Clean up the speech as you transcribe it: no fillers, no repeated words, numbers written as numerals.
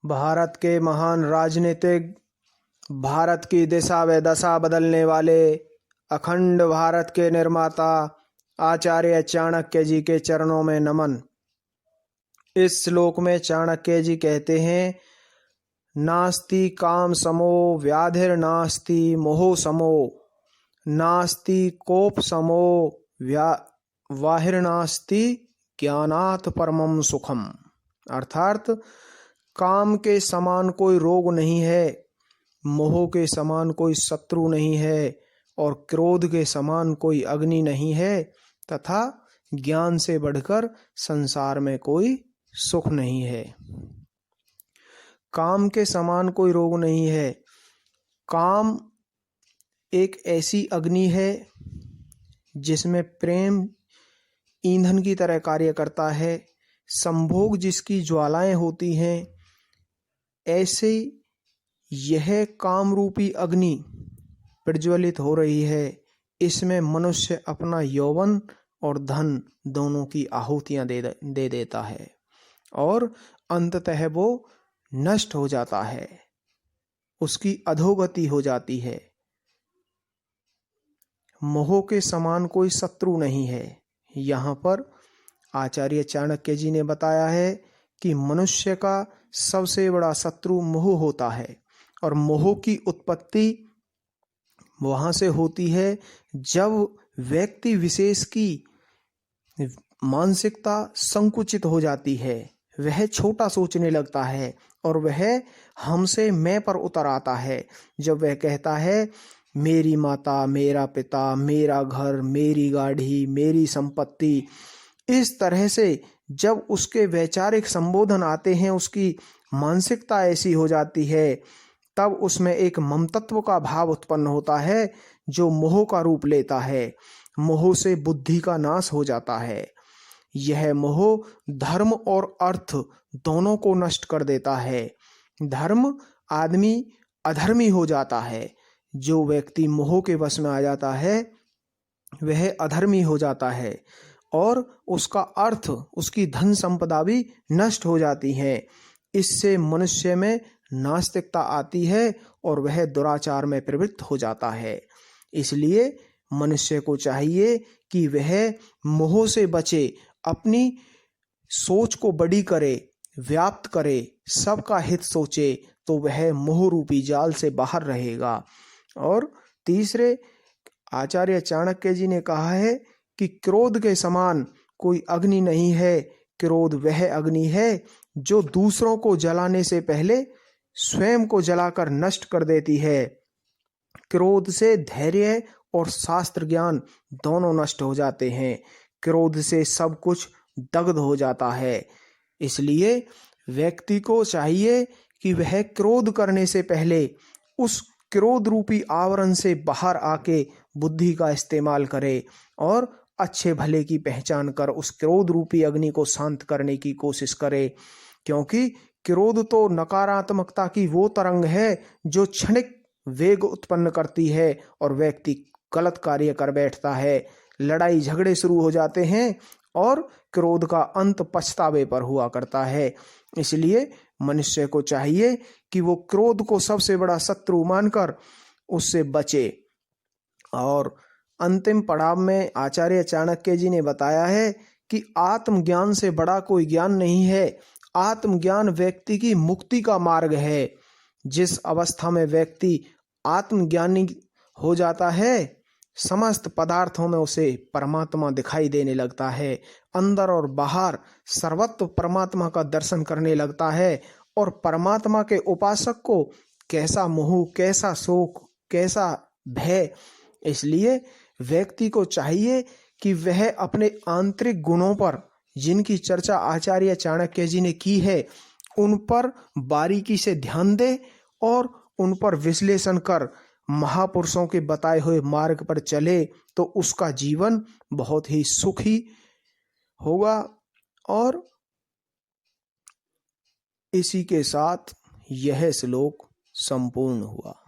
भारत के महान राजनीतिक, भारत की दिशा व दशा बदलने वाले, अखंड भारत के निर्माता आचार्य चाणक्य जी के चरणों में नमन। इस श्लोक में चाणक्य जी कहते हैं, नास्ति काम समो व्याधिर्नास्ति मोह समो, नास्ति कोप समो वाहिर्नास्ति ज्ञानात् परमं सुखम। अर्थात काम के समान कोई रोग नहीं है, मोह के समान कोई शत्रु नहीं है और क्रोध के समान कोई अग्नि नहीं है, तथा ज्ञान से बढ़कर संसार में कोई सुख नहीं है। काम के समान कोई रोग नहीं है। काम एक ऐसी अग्नि है जिसमें प्रेम ईंधन की तरह कार्य करता है। संभोग जिसकी ज्वालाएं होती हैं, ऐसे यह काम रूपी अग्नि प्रज्वलित हो रही है। इसमें मनुष्य अपना यौवन और धन दोनों की आहुतियां दे देता है और अंततः वो नष्ट हो जाता है, उसकी अधोगति हो जाती है। मोह के समान कोई शत्रु नहीं है। यहाँ पर आचार्य चाणक्य जी ने बताया है कि मनुष्य का सबसे बड़ा शत्रु मोह होता है और मोह की उत्पत्ति वहां से होती है जब व्यक्ति विशेष की मानसिकता संकुचित हो जाती है, वह छोटा सोचने लगता है और वह हमसे मैं पर उतर आता है। जब वह कहता है मेरी माता, मेरा पिता, मेरा घर, मेरी गाड़ी, मेरी संपत्ति, इस तरह से जब उसके वैचारिक संबोधन आते हैं, उसकी मानसिकता ऐसी हो जाती है, तब उसमें एक ममतत्व का भाव उत्पन्न होता है जो मोह का रूप लेता है। मोह से बुद्धि का नाश हो जाता है। यह मोह धर्म और अर्थ दोनों को नष्ट कर देता है। धर्म आदमी अधर्मी हो जाता है। जो व्यक्ति मोह के वश में आ जाता है वह अधर्मी हो जाता है और उसका अर्थ, उसकी धन संपदा भी नष्ट हो जाती है। इससे मनुष्य में नास्तिकता आती है और वह दुराचार में प्रवृत्त हो जाता है। इसलिए मनुष्य को चाहिए कि वह मोह से बचे, अपनी सोच को बड़ी करे, व्याप्त करे, सबका हित सोचे, तो वह मोह रूपी जाल से बाहर रहेगा। और तीसरे, आचार्य चाणक्य जी ने कहा है कि क्रोध के समान कोई अग्नि नहीं है। क्रोध वह अग्नि है जो दूसरों को जलाने से पहले स्वयं को जलाकर नष्ट कर देती है। क्रोध से धैर्य और शास्त्र ज्ञान दोनों नष्ट हो जाते हैं। क्रोध से सब कुछ दग्ध हो जाता है। इसलिए व्यक्ति को चाहिए कि वह क्रोध करने से पहले उस क्रोध रूपी आवरण से बाहर आके बुद्धि का इस्तेमाल करे और अच्छे भले की पहचान कर उस क्रोध रूपी अग्नि को शांत करने की कोशिश करे। क्योंकि क्रोध तो नकारात्मकता की वो तरंग है जो क्षणिक वेग उत्पन्न करती है और व्यक्ति गलत कार्य कर बैठता है। लड़ाई झगड़े शुरू हो जाते हैं और क्रोध का अंत पछतावे पर हुआ करता है। इसलिए मनुष्य को चाहिए कि वो क्रोध को सबसे बड़ा शत्रु मानकर उससे बचे। और अंतिम पड़ाव में आचार्य चाणक्य जी ने बताया है कि आत्मज्ञान से बड़ा कोई ज्ञान नहीं है। आत्मज्ञान व्यक्ति की मुक्ति का मार्ग है। जिस अवस्था में व्यक्ति आत्मज्ञानी हो जाता है, समस्त पदार्थों में उसे परमात्मा दिखाई देने लगता है। अंदर और बाहर सर्वत्र परमात्मा का दर्शन करने लगता है और परमात्मा के उपासक को कैसा मोह, कैसा शोक, कैसा भय। इसलिए व्यक्ति को चाहिए कि वह अपने आंतरिक गुणों पर, जिनकी चर्चा आचार्य चाणक्य जी ने की है, उन पर बारीकी से ध्यान दे और उन पर विश्लेषण कर महापुरुषों के बताए हुए मार्ग पर चले, तो उसका जीवन बहुत ही सुखी होगा। और इसी के साथ यह श्लोक संपूर्ण हुआ।